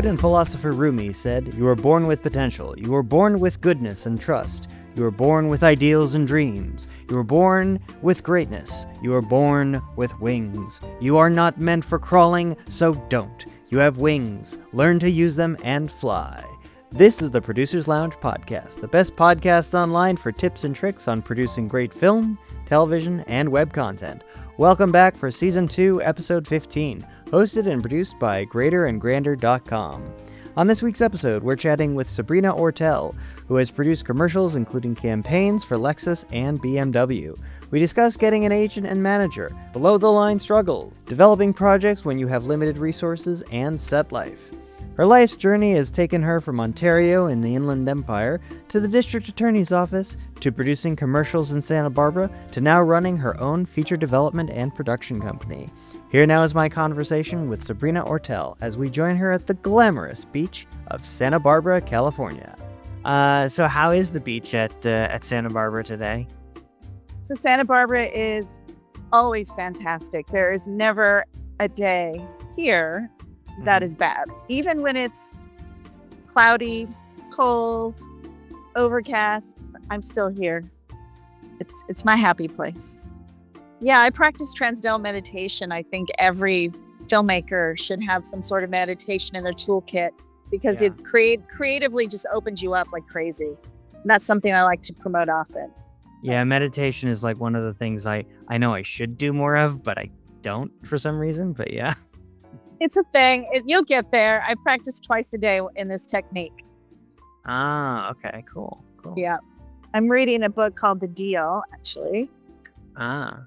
Tibetan philosopher Rumi said, "You are born with potential. You are born with goodness and trust. You are born with ideals and dreams. You are born with greatness. You are born with wings. You are not meant for crawling, so don't. You have wings. Learn to use them and fly." This is the Producers Lounge podcast, the best podcast online for tips and tricks on producing great film, television, and web content. Welcome back for Season 2, Episode 15, hosted and produced by greaterandgrander.com. On this week's episode, we're chatting with Sabrina Oertle, who has produced commercials including campaigns for Lexus and BMW. We discuss getting an agent and manager, below-the-line struggles, developing projects when you have limited resources, and set life. Her life's journey has taken her from Ontario in the Inland Empire to the District Attorney's Office, to producing commercials in Santa Barbara, to now running her own feature development and production company. Here now is my conversation with Sabrina Oertle as we join her at the glamorous beach of Santa Barbara, California. So how is the beach at Santa Barbara today? So Santa Barbara is always fantastic. There is never a day here that is bad. Even when it's cloudy, cold, overcast, I'm still here. It's my happy place. Yeah, I practice transcendental meditation. I think every filmmaker should have some sort of meditation in their toolkit because it creatively just opens you up like crazy. And that's something I like to promote often. Yeah, meditation is like one of the things I know I should do more of, but I don't for some reason, but yeah. It's a thing. You'll get there. I practice twice a day in this technique. Ah, okay, cool. Yeah. I'm reading a book called The Deal, actually. Ah.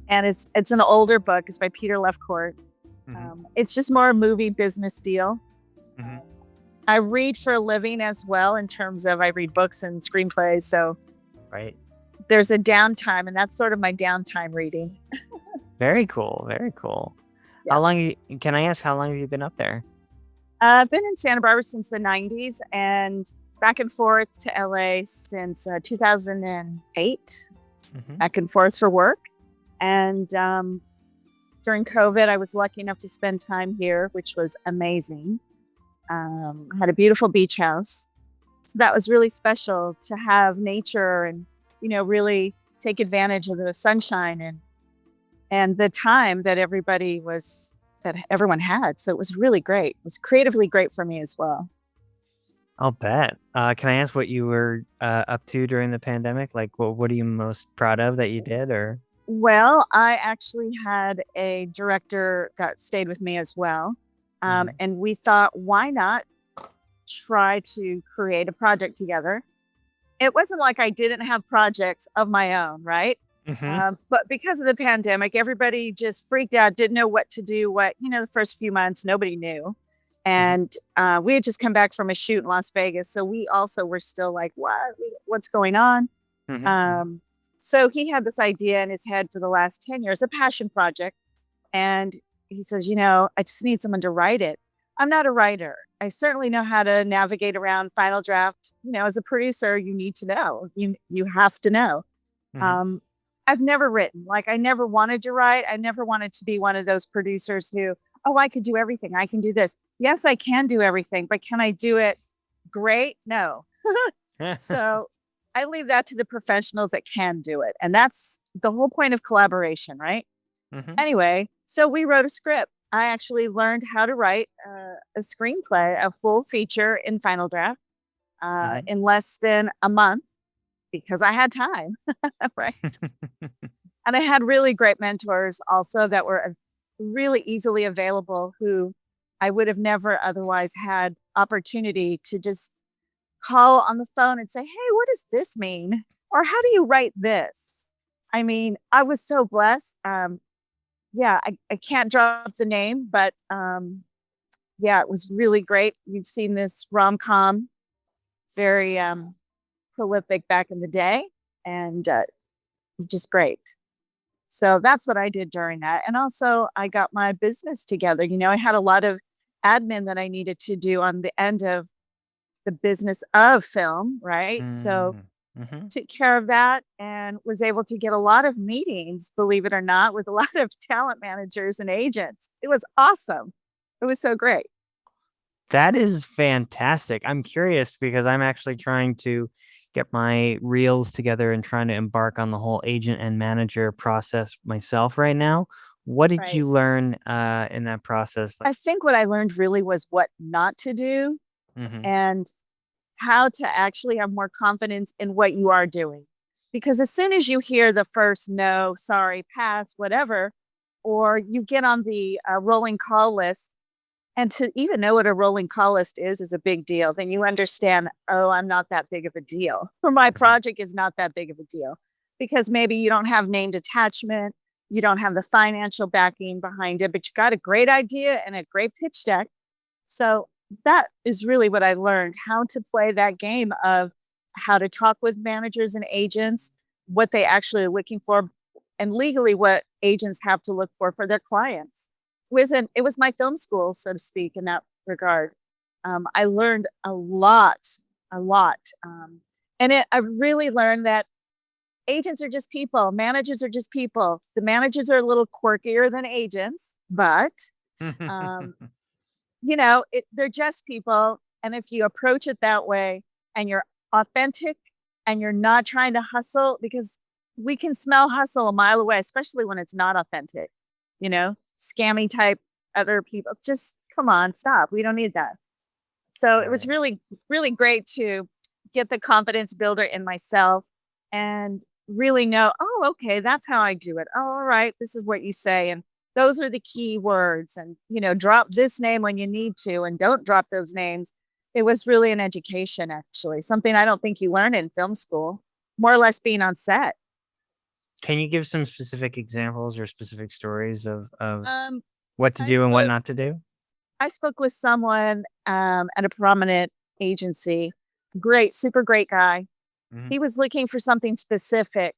And it's an older book. It's by Peter Lefcourt. It's just more a movie business deal. Mm-hmm. I read for a living as well in terms of I read books and screenplays. So Right. there's a downtime, and that's sort of my downtime reading. Very cool. Very cool. Yeah. Can I ask how long have you been up there? I've been in Santa Barbara since the 90s and back and forth to LA since 2008, back and forth for work. And during COVID, I was lucky enough to spend time here, which was amazing. I had a beautiful beach house. So that was really special to have nature and, really take advantage of the sunshine and the time that everyone had. So it was really great. It was creatively great for me as well. I'll bet. Can I ask what you were up to during the pandemic? Like, what are you most proud of that you did? Or Well, I actually had a director that stayed with me as well. And we thought, why not try to create a project together? It wasn't like I didn't have projects of my own, right? But because of the pandemic, everybody just freaked out, didn't know what to do. The first few months, nobody knew. And we had just come back from a shoot in Las Vegas. So we also were still like, what's going on? So he had this idea in his head for the last 10 years, a passion project. And he says, I just need someone to write it. I'm not a writer. I certainly know how to navigate around final draft. As a producer, you need to know. You have to know. I've never written. I never wanted to write. I never wanted to be one of those producers who, I could do everything. I can do this. Yes, I can do everything, but can I do it great? No. So I leave that to the professionals that can do it. And that's the whole point of collaboration, right? Anyway, so we wrote a script. I actually learned how to write a screenplay, a full feature in final draft in less than a month because I had time, right? And I had really great mentors also that were really easily available who I would have never otherwise had opportunity to just call on the phone and say, hey, what does this mean? Or how do you write this? I mean, I was so blessed. I can't drop the name, but it was really great. You've seen this rom-com, very prolific back in the day, and just great. So that's what I did during that. And also I got my business together. I had a lot of admin that I needed to do on the end of the business of film, right? So took care of that and was able to get a lot of meetings, believe it or not, with a lot of talent managers and agents. It was awesome. It was so great. That is fantastic. I'm curious because I'm actually trying to get my reels together and trying to embark on the whole agent and manager process myself right now. What did Right. you learn in that process? I think what I learned really was what not to do Mm-hmm. and how to actually have more confidence in what you are doing. Because as soon as you hear the first no, sorry, pass, whatever, or you get on the rolling call list, and to even know what a rolling call list is a big deal. Then you understand, oh, I'm not that big of a deal. Or my project is not that big of a deal because maybe you don't have named attachment, you don't have the financial backing behind it, but you got a great idea and a great pitch deck. So that is really what I learned, how to play that game of how to talk with managers and agents, what they actually are looking for, and legally what agents have to look for their clients. It was my film school, so to speak, in that regard. I learned a lot. I really learned that agents are just people, managers are just people. The managers are a little quirkier than agents, but um, they're just people. And if you approach it that way and you're authentic and you're not trying to hustle, because we can smell hustle a mile away, especially when it's not authentic, scammy type other people. Just come on, stop. We don't need that. So it was Right. really, really great to get the confidence builder in myself and really know, oh, okay, that's how I do it. Oh, all right, this is what you say. And those are the key words. And, drop this name when you need to and don't drop those names. It was really an education, actually, something I don't think you learn in film school, more or less being on set. Can you give some specific examples or specific stories of Um, what to I do and what spoke not to do? I spoke with someone at a prominent agency. Great, super great guy. Hmm. He was looking for something specific,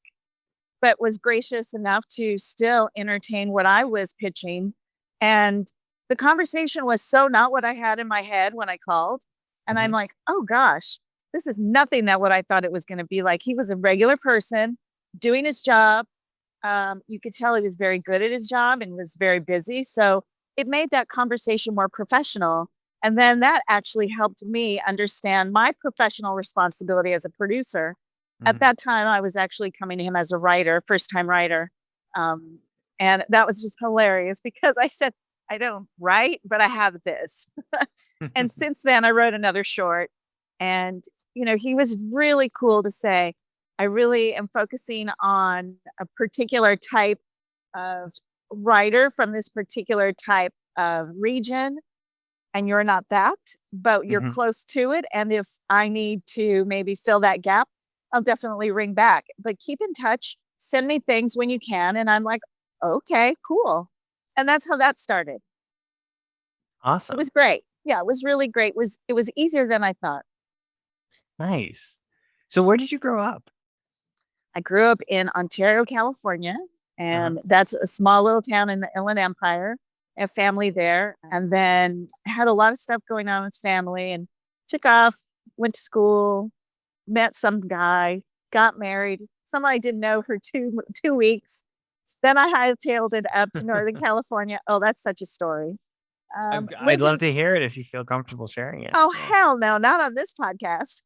but was gracious enough to still entertain what I was pitching. And the conversation was so not what I had in my head when I called. And I'm Hmm. like, oh gosh, this is nothing that what I thought it was going to be like. He was a regular person doing his job. You could tell he was very good at his job and was very busy. So it made that conversation more professional. And then that actually helped me understand my professional responsibility as a producer. At Hmm. that time, I was actually coming to him as a writer, first time writer. Um, and that was just hilarious because I said, I don't write, but I have this. And since then, I wrote another short. And, he was really cool to say, I really am focusing on a particular type of writer from this particular type of region. And you're not that, but you're Hmm. close to it. And if I need to maybe fill that gap, I'll definitely ring back. But keep in touch, send me things when you can. And I'm like, okay, cool. And that's how that started. It Awesome. was great. Yeah, it was really great. It was easier than I thought. Nice. So where did you grow up? I grew up in Ontario, California, Uh-huh. and that's a small little town in the Inland Empire. I have family there. And then I had a lot of stuff going on with family and took off, went to school, met some guy, got married. Someone I didn't know for 2 weeks. Then I hightailed it up to Northern California. Oh, that's such a story. I'd Lived love in to hear it if you feel comfortable sharing it. Oh Yeah. hell no, not on this podcast.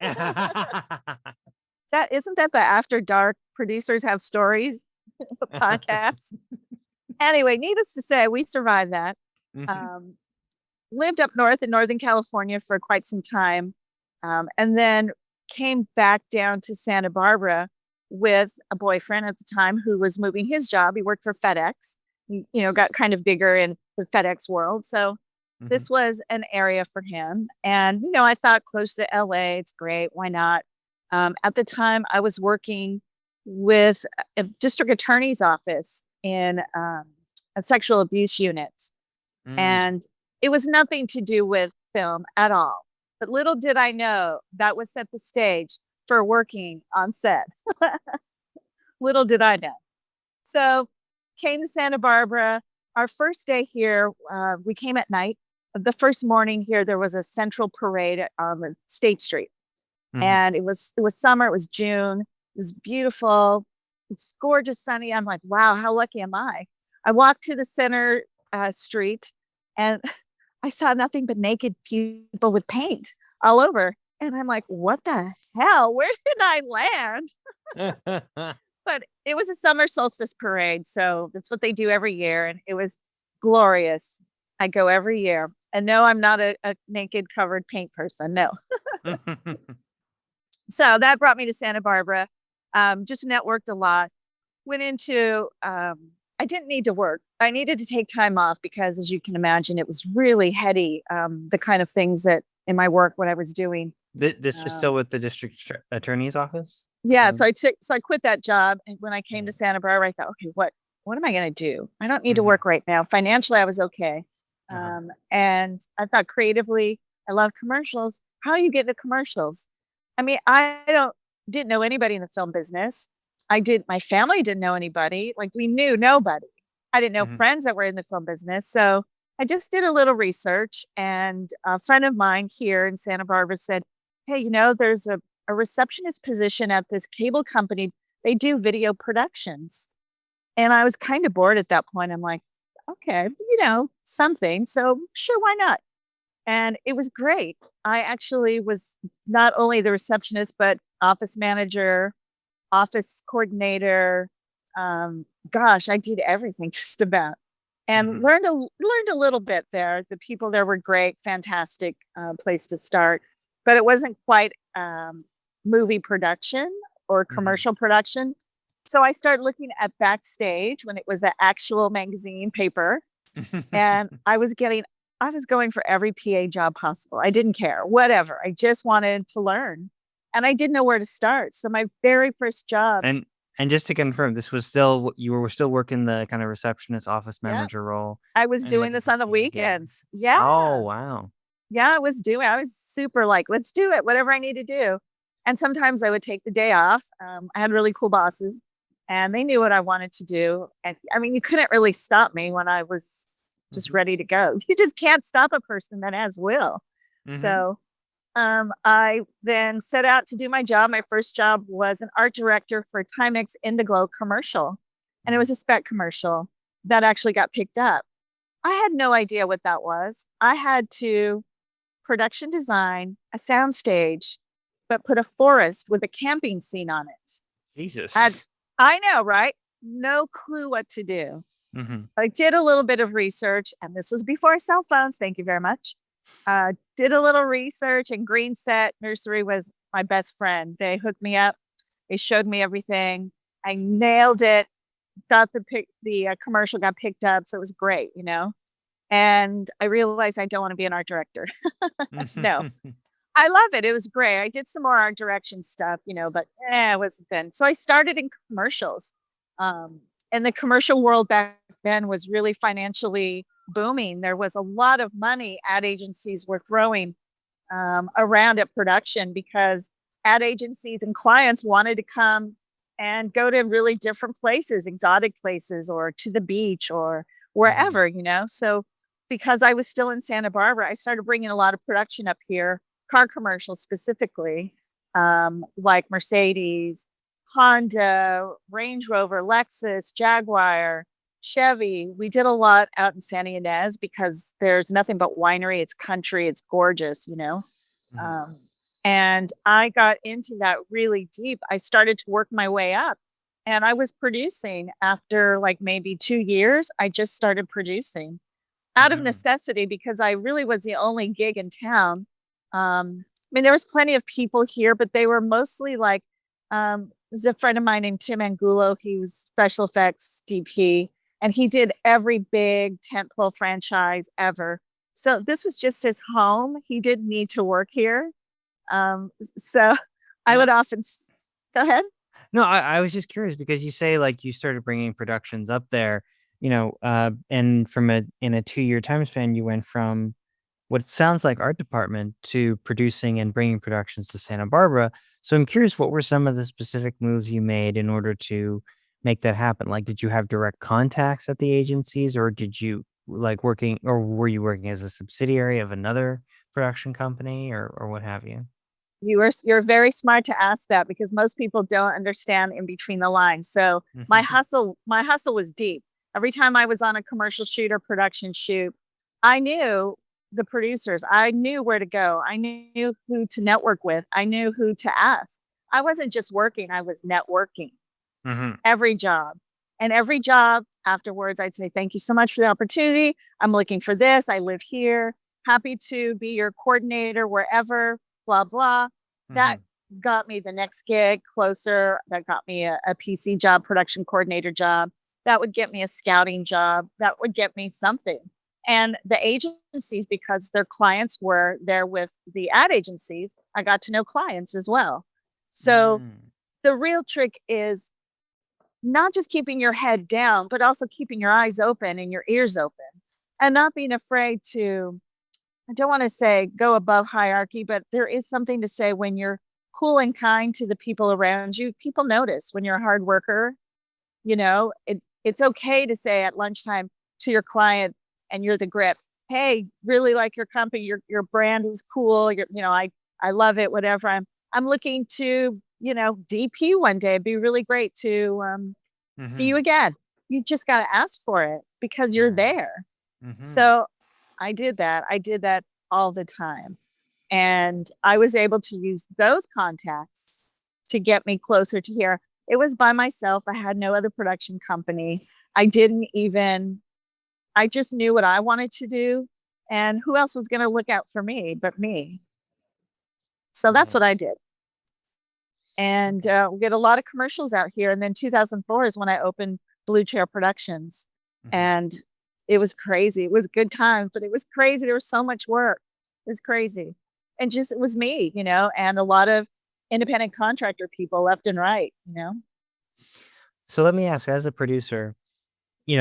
That isn't that the after dark producers have stories podcast. Anyway, needless to say, we survived that. Hmm. Um, Lived up north in Northern California for quite some time, and then came back down to Santa Barbara with a boyfriend at the time who was moving his job. He worked for FedEx. He, got kind of bigger in the FedEx world, so Hmm. this was an area for him. And I thought close to LA, it's great. Why not? At the time, I was working with a district attorney's office in a sexual abuse unit. Mm. And it was nothing to do with film at all. But little did I know that would set the stage for working on set. Little did I know. So came to Santa Barbara. Our first day here, we came at night. The first morning here, there was a central parade on State Street, Hmm. and it was summer. It was June. It was beautiful. It's gorgeous, sunny. I'm like, wow, how lucky am I? I walked to the center street, and I saw nothing but naked people with paint all over. And I'm like, what the hell? Where did I land? But it was a summer solstice parade. So that's what they do every year. And it was glorious. I go every year. And no, I'm not a naked covered paint person. No. So that brought me to Santa Barbara. Just networked a lot. Went into, I didn't need to work. I needed to take time off because, as you can imagine, it was really heady. The kind of things that in my work, what I was doing. This was still with the district attorney's office? Yeah. So I quit that job. And when I came to Santa Barbara, I thought, okay, what am I going to do? I don't need to work right now. Financially, I was okay. And I thought creatively, I love commercials. How do you get into commercials? I mean, didn't know anybody in the film business. My family didn't know anybody. Like, we knew nobody. I didn't know friends that were in the film business. So I just did a little research, and a friend of mine here in Santa Barbara said, hey, there's a receptionist position at this cable company. They do video productions. And I was kind of bored at that point. I'm like, okay, something. So sure, why not? And it was great. I actually was not only the receptionist, but office manager, office coordinator. Gosh, I did everything just about, and learned a little bit there. The people there were great, fantastic place to start, but it wasn't quite movie production or commercial production. So I started looking at Backstage when it was the actual magazine paper, and I was going for every PA job possible. I didn't care, whatever. I just wanted to learn, and I didn't know where to start. So my very first job. And just to confirm, you were still working the kind of receptionist office manager role. I was doing this on the weekends. Yeah. Oh, wow. Yeah, I was super like, let's do it, whatever I need to do. And sometimes I would take the day off. I had really cool bosses, and they knew what I wanted to do. And I mean, you couldn't really stop me when I was just ready to go. You just can't stop a person that has will. So I then set out to do my job. My first job was an art director for Timex Indiglo commercial. And it was a spec commercial that actually got picked up. I had no idea what that was. I had to production design a soundstage, but put a forest with a camping scene on it. Jesus. I know, right? No clue what to do. I did a little bit of research, and this was before cell phones. Thank you very much. Did a little research, and Green Set Nursery was my best friend. They hooked me up. They showed me everything. I nailed it. Got the commercial got picked up. So it was great, and I realized I don't want to be an art director. No, I love it. It was great. I did some more art direction stuff, but it wasn't then. So I started in commercials. And the commercial world back then was really financially booming. There was a lot of money ad agencies were throwing around at production, because ad agencies and clients wanted to come and go to really different places, exotic places, or to the beach, or wherever, So because I was still in Santa Barbara, I started bringing a lot of production up here, car commercials specifically, like Mercedes, Honda, Range Rover, Lexus, Jaguar, Chevy. We did a lot out in Santa Ynez because there's nothing but winery. It's country. It's gorgeous, and I got into that really deep. I started to work my way up, and I was producing after like maybe 2 years. I just started producing out of necessity, because I really was the only gig in town. I mean, there was plenty of people here, but they were mostly like, there's a friend of mine named Tim Angulo. He was special effects DP, and he did every big tentpole franchise ever. So this was just his home. He didn't need to work here. So I would often go ahead. No, I was just curious, because you say like you started bringing productions up there, and in a 2-year time span, you went from what sounds like art department to producing and bringing productions to Santa Barbara. So I'm curious, what were some of the specific moves you made in order to make that happen? Like, did you have direct contacts at the agencies, or were you working as a subsidiary of another production company, or what have you? You're very smart to ask that, because most people don't understand in between the lines. So my hustle was deep. Every time I was on a commercial shoot or production shoot, I knew the producers. I knew where to go. I knew who to network with. I knew who to ask. I wasn't just working, I was networking Mm-hmm. every job. And every job afterwards, I'd say, thank you so much for the opportunity. I'm looking for this. I live here. Happy to be your coordinator wherever, blah, blah. That got me the next gig closer. That got me a PC job, production coordinator job. That would get me a scouting job. That would get me something. And the agencies, because their clients were there with the ad agencies, I got to know clients as well. So the real trick is not just keeping your head down, but also keeping your eyes open and your ears open and not being afraid to, I don't want to say go above hierarchy, but there is something to say when you're cool and kind to the people around you. People notice when you're a hard worker. It's okay to say at lunchtime to your client, and you're the grip, hey, really like your company, your brand is cool, I love it, whatever. I'm looking to DP one day. It'd be really great to see you again. You just got to ask for it because you're there. So I did that all the time. And I was able to use those contacts to get me closer to here. It was by myself. I had no other production company. I just knew what I wanted to do. And who else was going to look out for me but me? So that's what I did. And we get a lot of commercials out here. And then 2004 is when I opened Blue Chair Productions. And it was crazy. It was good times, but it was crazy. There was so much work. It was crazy. And just, it was me, and a lot of independent contractor people left and right. So let me ask, as a producer, you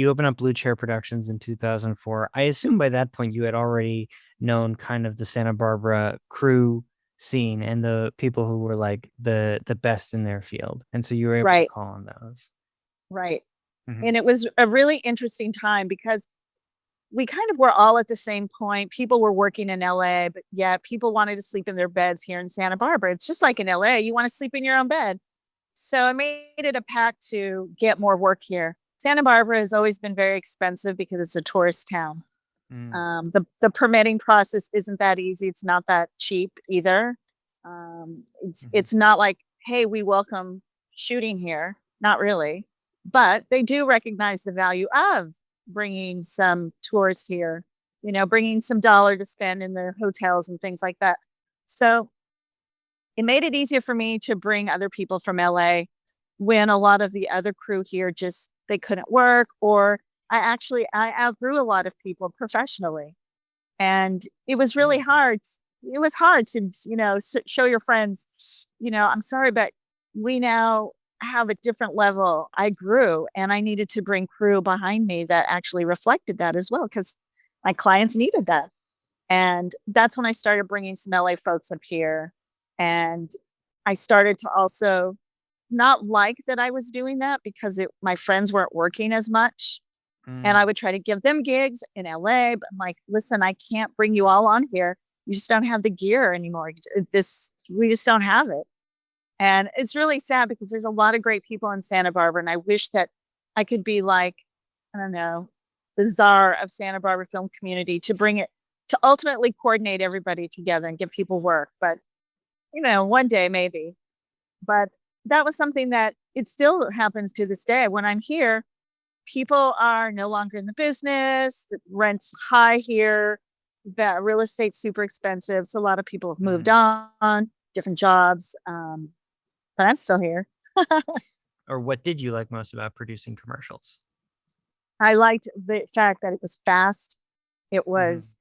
open up Blue Chair Productions in 2004. I assume by that point you had already known kind of the Santa Barbara crew scene and the people who were like the best in their field. And so you were able to call on those. Right. And it was a really interesting time because we kind of were all at the same point. People were working in LA, but yet people wanted to sleep in their beds here in Santa Barbara. It's just like in LA, you want to sleep in your own bed. So I made it a pact to get more work here. Santa Barbara has always been very expensive because it's a tourist town. The permitting process isn't that easy. It's not that cheap either. It's not like, hey, we welcome shooting here. Not really. But they do recognize the value of bringing some tourists here, bringing some dollar to spend in the hotels and things like that. So it made it easier for me to bring other people from LA when a lot of the other crew here they couldn't work, or I outgrew a lot of people professionally. And it was really hard. It was hard to, show your friends, I'm sorry, but we now have a different level. I grew and I needed to bring crew behind me that actually reflected that as well, because my clients needed that. And that's when I started bringing some LA folks up here. And I started to also not like that I was doing that because my friends weren't working as much. And I would try to give them gigs in LA, but I'm like, listen, I can't bring you all on here. You just don't have the gear anymore. We just don't have it. And it's really sad because there's a lot of great people in Santa Barbara. And I wish that I could be like, I don't know, the czar of Santa Barbara film community to bring it, to ultimately coordinate everybody together and give people work. But, one day maybe. But that was something that it still happens to this day. When I'm here, people are no longer in the business. The rent's high here. The real estate's super expensive. So a lot of people have moved on, different jobs. But I'm still here. Or what did you like most about producing commercials? I liked the fact that it was fast. It was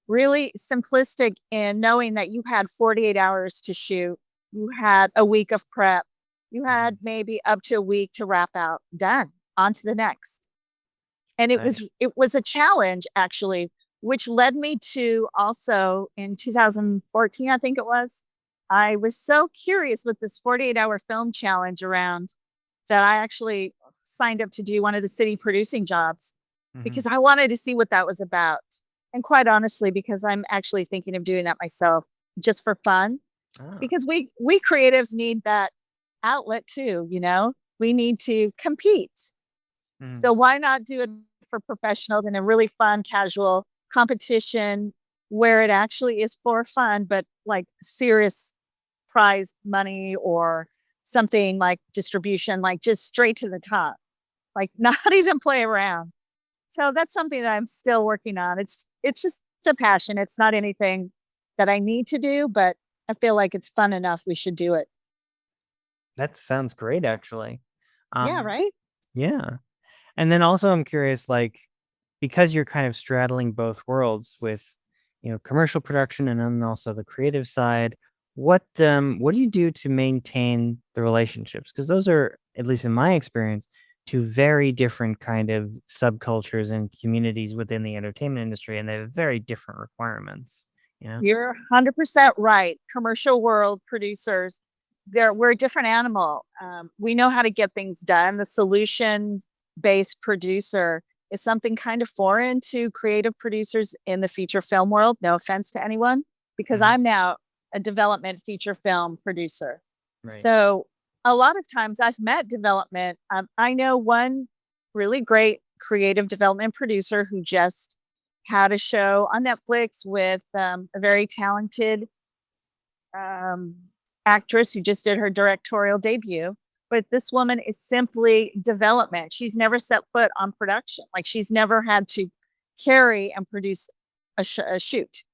really simplistic in knowing that you had 48 hours to shoot. You had a week of prep. You had maybe up to a week to wrap out. Done. On to the next. And it was a challenge, actually, which led me to also in 2014, I think it was. I was so curious with this 48-hour film challenge around that I actually signed up to do one of the city producing jobs because I wanted to see what that was about. And quite honestly, because I'm actually thinking of doing that myself just for fun, because we creatives need that outlet too. We need to compete. So why not do it for professionals in a really fun, casual, competition where it actually is for fun, but like serious prize money or something like distribution, like just straight to the top, like not even play around. So that's something that I'm still working on. It's just a passion. It's not anything that I need to do, but I feel like it's fun enough. We should do it. That sounds great, actually. Yeah, Um, right? yeah. And then also, I'm curious, like, because you're kind of straddling both worlds with, commercial production and then also the creative side, what do you do to maintain the relationships? Because those are, at least in my experience, two very different kind of subcultures and communities within the entertainment industry, and they have very different requirements, you know? You're 100% right. Commercial world producers, we're a different animal. We know how to get things done. The solution based producer is something kind of foreign to creative producers in the feature film world. No offense to anyone, because Mhm. I'm now a development feature film producer. Right. So a lot of times I've met development. I know one really great creative development producer who just had a show on Netflix with a very talented um, actress who just did her directorial debut. But this woman is simply development. She's never set foot on production. Like she's never had to carry and produce a shoot,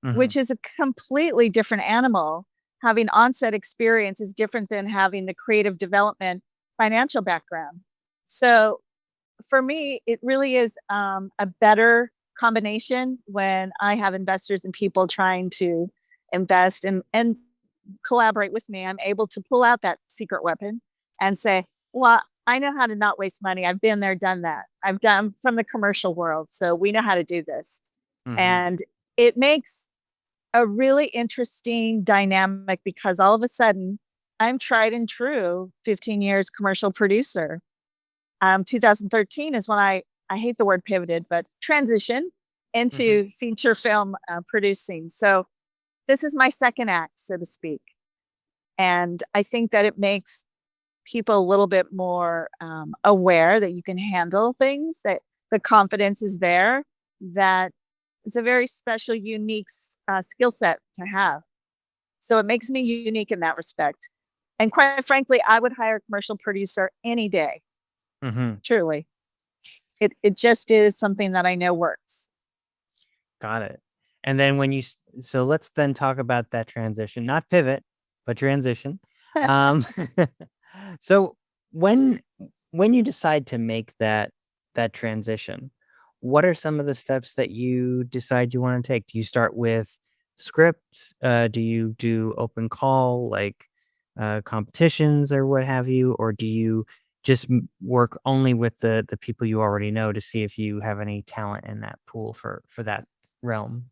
Mhm. which is a completely different animal. Having onset experience is different than having the creative development financial background. So for me, it really is a better combination when I have investors and people trying to invest and collaborate with me. I'm able to pull out that secret weapon and say, well, I know how to not waste money. I've been there, done that. I've done from the commercial world. So we know how to do this. Mhm. And it makes a really interesting dynamic because all of a sudden I'm tried and true 15 years commercial producer. 2013 is when I hate the word pivoted, but transition Mhm. into feature film producing. So this is my second act, so to speak. And I think that it makes people a little bit more aware that you can handle things, that the confidence is there, that it's a very special, unique skill set to have. So it makes me unique in that respect. And quite frankly, I would hire a commercial producer any day, Mhm. truly. It just is something that I know works. Got it. And then so let's then talk about that transition, not pivot, but transition. Um, so when when you decide to make that transition, what are some of the steps that you decide you want to take? Do you start with scripts? Do you do open call like competitions or what have you, or do you just work only with the people you already know to see if you have any talent in that pool for that realm?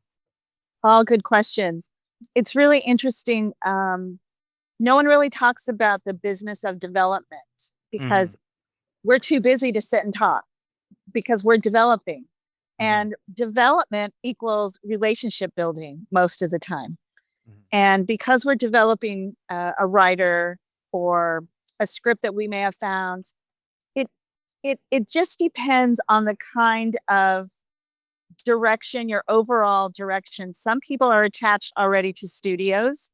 All good questions. It's really interesting. No one really talks about the business of development Mhm, because we're too busy to sit and talk because we're developing. mhm, And development equals relationship building most of the time. mhm, And because we're developing a writer or a script that we may have found, it it just depends on the kind of direction, your overall direction. Some people are attached already to studios.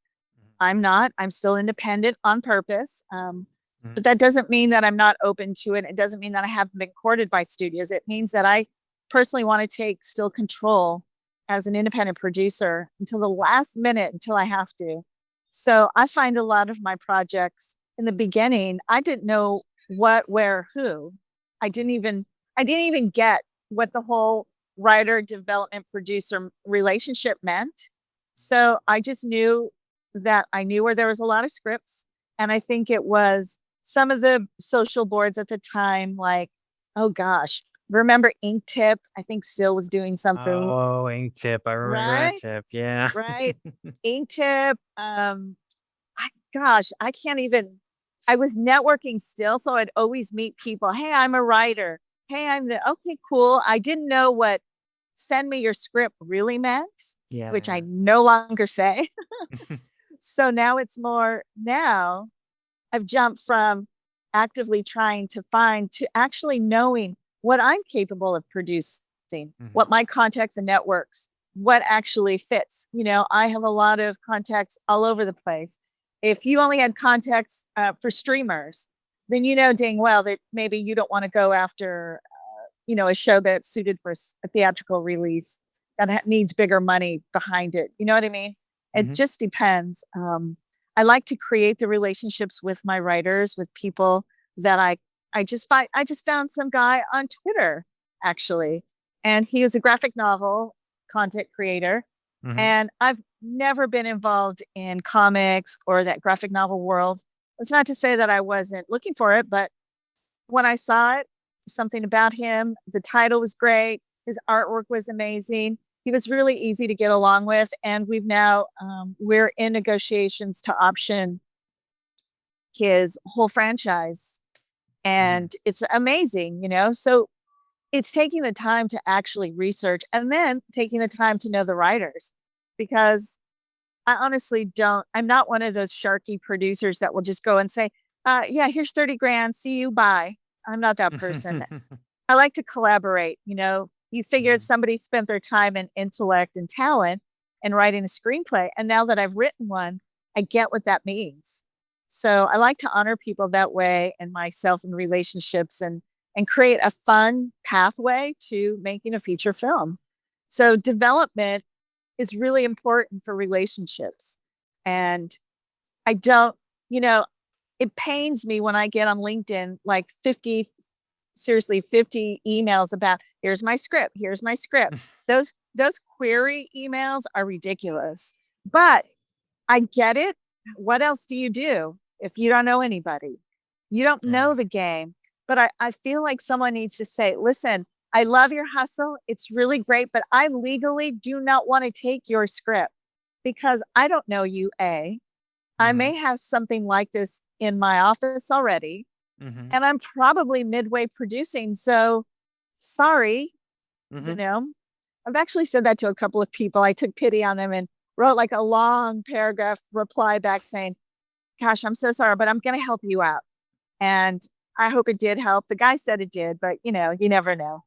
I'm not. I'm still independent on purpose. mhm, But that doesn't mean that I'm not open to it. It doesn't mean that I haven't been courted by studios. It means that I personally want to take still control as an independent producer until the last minute, until I have to. So I find a lot of my projects in the beginning, I didn't know what, where, who. I didn't even I didn't even get what the whole writer development producer relationship meant. So I just knew that I knew where there was a lot of scripts. And I think it was some of the social boards at the time, like, oh gosh, remember Ink Tip? I think still was doing something, Oh, ink tip, I remember that right? tip, yeah. Right. Ink Tip. Gosh, I can't even. I was networking still, so I'd always meet people. Hey, I'm a writer. Hey, I'm the okay, cool. I didn't know what send me your script really meant, Yeah, which I yeah. no longer say. So now it's more now I've jumped from actively trying to find to actually knowing what I'm capable of producing. what Hmm. my contacts and networks, what actually fits. I have a lot of contacts all over the place. If you only had contacts for streamers, then dang well that maybe you don't want to go after, a show that's suited for a theatrical release that needs bigger money behind it. You know what I mean? It Hmm. just depends. I like to create the relationships with my writers, with people that I just found some guy on Twitter actually, and he is a graphic novel content creator. Hmm. And I've never been involved in comics or that graphic novel world. It's not to say that I wasn't looking for it, but when I saw it, something about him, the title was great. His artwork was amazing. He was really easy to get along with. And we're in negotiations to option his whole franchise. Hmm. And it's amazing. So it's taking the time to actually research and then taking the time to know the writers, because I honestly don't, I'm not one of those sharky producers that will just go and say, yeah, here's 30 grand. See you. Bye. I'm not that person. I like to collaborate. You figure if Hmm. somebody spent their time and intellect and talent in writing a screenplay, and now that I've written one, I get what that means. So I like to honor people that way and myself in relationships, and create a fun pathway to making a feature film. So development is really important for relationships. And I don't, you know, it pains me when I get on LinkedIn like 50, seriously 50 emails about here's my script. Those query emails are ridiculous. But I get it. What else do you do if you don't know anybody? You don't Yeah. know the game. But I feel like someone needs to say, listen, I love your hustle. It's really great, but I legally do not want to take your script because I don't know you, A. I Hmm. may have something like this in my office already, Hmm. and I'm probably midway producing. So sorry, you Hmm. know, I've actually said that to a couple of people. I took pity on them and wrote like a long paragraph reply back saying, gosh, I'm so sorry, but I'm going to help you out. And I hope it did help. The guy said it did, but you never know.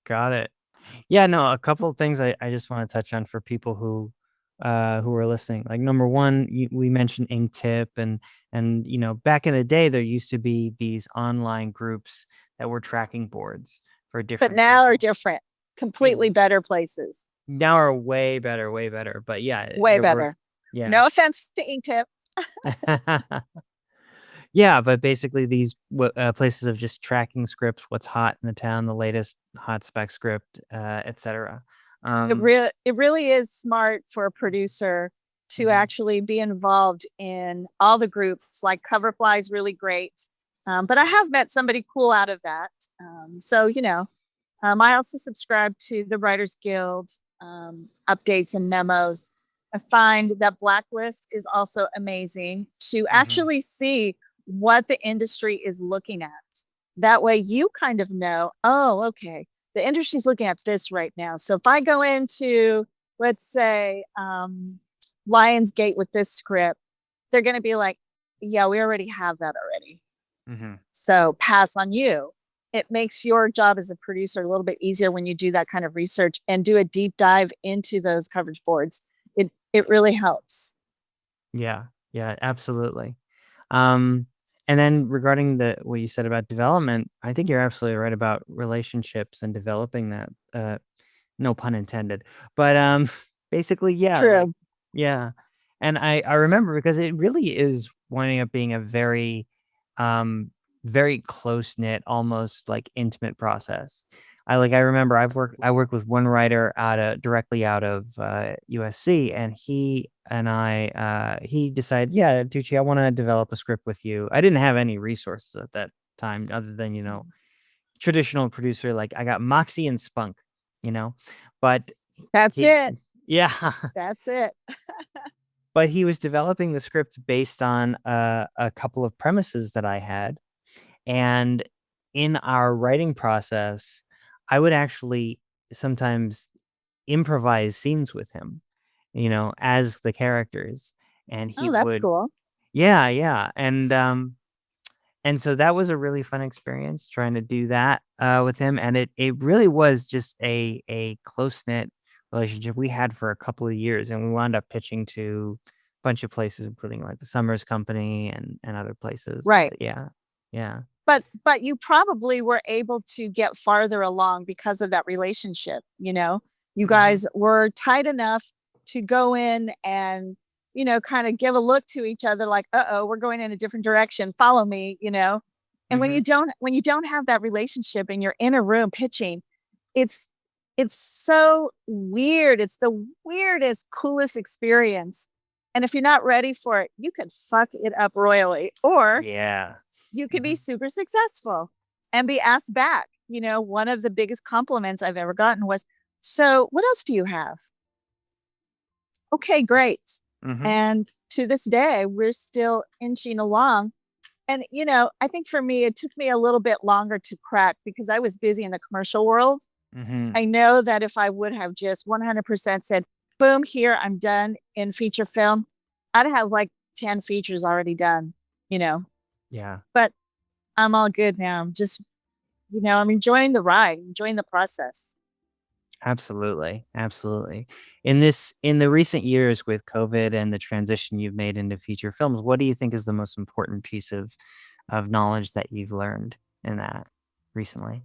Got it. Yeah, no, a couple of things I just want to touch on for people who are listening. Like number one, we mentioned Inktip, and back in the day there used to be these online groups that were tracking boards for But different now are people. different, Yeah, completely better places, now are way better, way better. But yeah, way better. yeah. No offense to Inktip. Yeah, but basically these places of just tracking scripts, what's hot in the town, the latest hot spec script, etc. Um, It really is smart for a producer to mhm, actually be involved in all the groups. Like Coverfly is really great, but I have met somebody cool out of that. I also subscribe to the Writers Guild updates and memos. I find that Blacklist is also amazing to mhm, actually see what the industry is looking at. That way, you kind of know, oh, okay, the industry's looking at this right now. So if I go into, let's say, Lionsgate with this script, they're going to be like, yeah, we already have that already. mhm. So pass on you. It makes your job as a producer a little bit easier when you do that kind of research and do a deep dive into those coverage boards. It really helps. Yeah, yeah, absolutely. Um, and then regarding the what you said about development, I think you're absolutely right about relationships and developing that. No pun intended. But basically, It's yeah, like true. yeah. And I remember because it really is winding up being a um very close knit, almost like intimate process. I remember I worked with one writer directly out of USC, and he decided, yeah, Tucci, I want to develop a script with you. I didn't have any resources at that time other than traditional producer, like I got moxie and spunk, you know, but That's he, it. yeah, That's it. but he was developing the script based on a couple of premises that I had, and in our writing process, I would actually sometimes improvise scenes with him, as the characters, and he Oh, that's would, cool. yeah, yeah, And so that was a really fun experience trying to do that with him. And it really was just a close-knit relationship we had for a couple of years. And we wound up pitching to a bunch of places, including like the Summers Company and other places. Right. Yeah. Yeah. But you probably were able to get farther along because of that relationship. You guys were tight enough to go in and kind of give a look to each other like, we're going in a different direction, follow me. And when you don't have that relationship and you're in a room pitching, it's so weird. It's the weirdest, coolest experience. And if you're not ready for it, you could fuck it up royally, or Yeah. you could be super successful and be asked back. One of the biggest compliments I've ever gotten was, so what else do you have? Okay, great. And to this day, we're still inching along. And, I think for me, it took me a little bit longer to crack because I was busy in the commercial world. I know that if I would have just 100% said, boom, here, I'm done in feature film, I'd have like 10 features already done, Yeah. But I'm all good now. I'm just, I'm enjoying the ride, enjoying the process. Absolutely. Absolutely. In the recent years with COVID and the transition you've made into feature films, what do you think is the most important piece of knowledge that you've learned in that recently?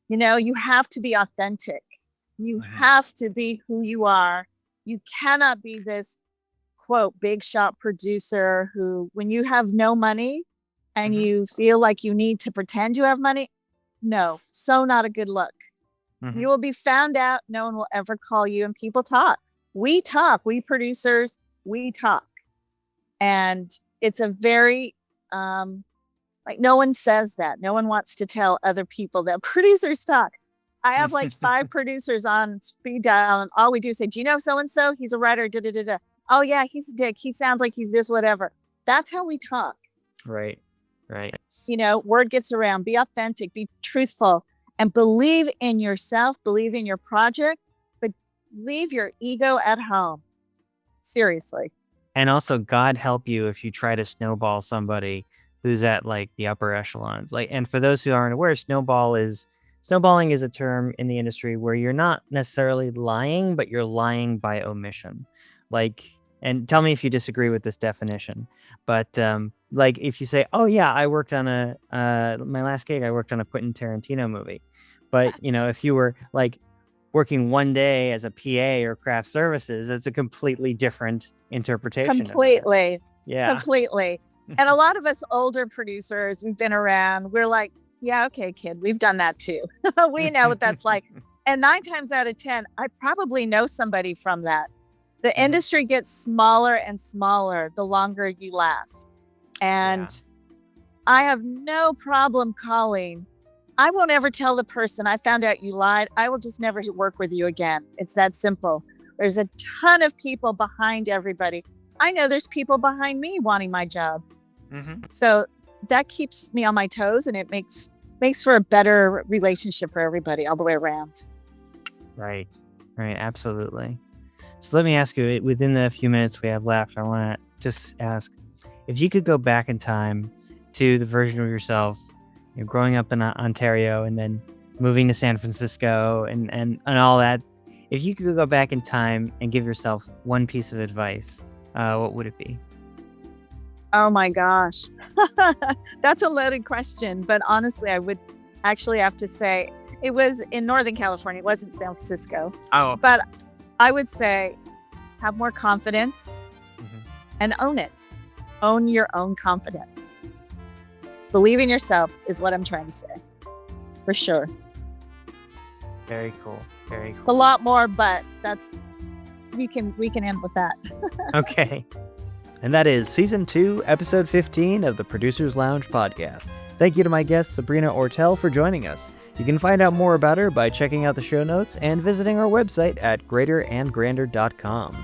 You have to be authentic. You have to be who you are. You cannot be this quote big shot producer who, when you have no money and you feel like you need to pretend you have money, no, so not a good look. You will be found out. No one will ever call you. And people talk. We talk. We producers, we talk. And it's a very, like, no one says that. No one wants to tell other people that producers talk. I have like 5 producers on speed dial, and all we do is say, do you know so-and-so? He's a writer. Da, da, da, da. Oh, yeah, he's a dick. He sounds like he's this, whatever. That's how we talk. Right. Right. Word gets around. Be authentic. Be truthful. And believe in yourself. Believe in your project. But leave your ego at home. Seriously. And also, God help you if you try to snowball somebody who's at like the upper echelons. Like, and for those who aren't aware, snowballing is a term in the industry where you're not necessarily lying, but you're lying by omission. Like, and tell me if you disagree with this definition. But like, if you say, "Oh yeah, I worked on my last gig, I worked on a Quentin Tarantino movie," but if you were like working one day as a PA or craft services, it's a completely different interpretation. Completely. Yeah. Completely. And a lot of us older producers, we've been around, we're like, yeah, okay, kid, we've done that too. We know what that's like. And 9 times out of 10, I probably know somebody from that. The industry gets smaller and smaller the longer you last. And I have no problem calling. I won't ever tell the person I found out you lied. I will just never work with you again. It's that simple. There's a ton of people behind everybody. I know there's people behind me wanting my job. So that keeps me on my toes, and it makes for a better relationship for everybody all the way around. Right. Absolutely. So let me ask you, within the few minutes we have left, I want to just ask, if you could go back in time to the version of yourself, growing up in Ontario and then moving to San Francisco and all that, if you could go back in time and give yourself one piece of advice, what would it be? Oh my gosh. That's a loaded question. But honestly, I would actually have to say it was in Northern California. It wasn't San Francisco. Oh. But I would say have more confidence and own it. Own your own confidence. Believe in yourself is what I'm trying to say. For sure. Very cool. It's a lot more, but we can end with that. Okay. And that is Season 2, Episode 15 of the Producers Lounge podcast. Thank you to my guest, Sabrina Oertle, for joining us. You can find out more about her by checking out the show notes and visiting our website at greaterandgrander.com.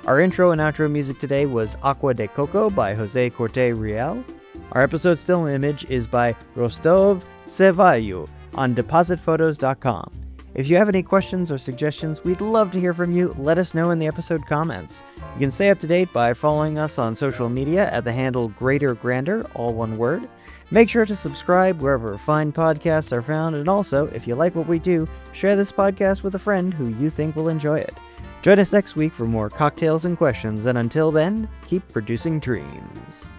Our intro and outro music today was Água de Côco by Jose Corte-Real. Our episode still image is by rostovtsevayu on depositphotos.com. If you have any questions or suggestions, we'd love to hear from you. Let us know in the episode comments. You can stay up to date by following us on social media at the handle Greater Grander, all one word. Make sure to subscribe wherever fine podcasts are found, and also, if you like what we do, share this podcast with a friend who you think will enjoy it. Join us next week for more cocktails and questions, and until then, keep producing dreams.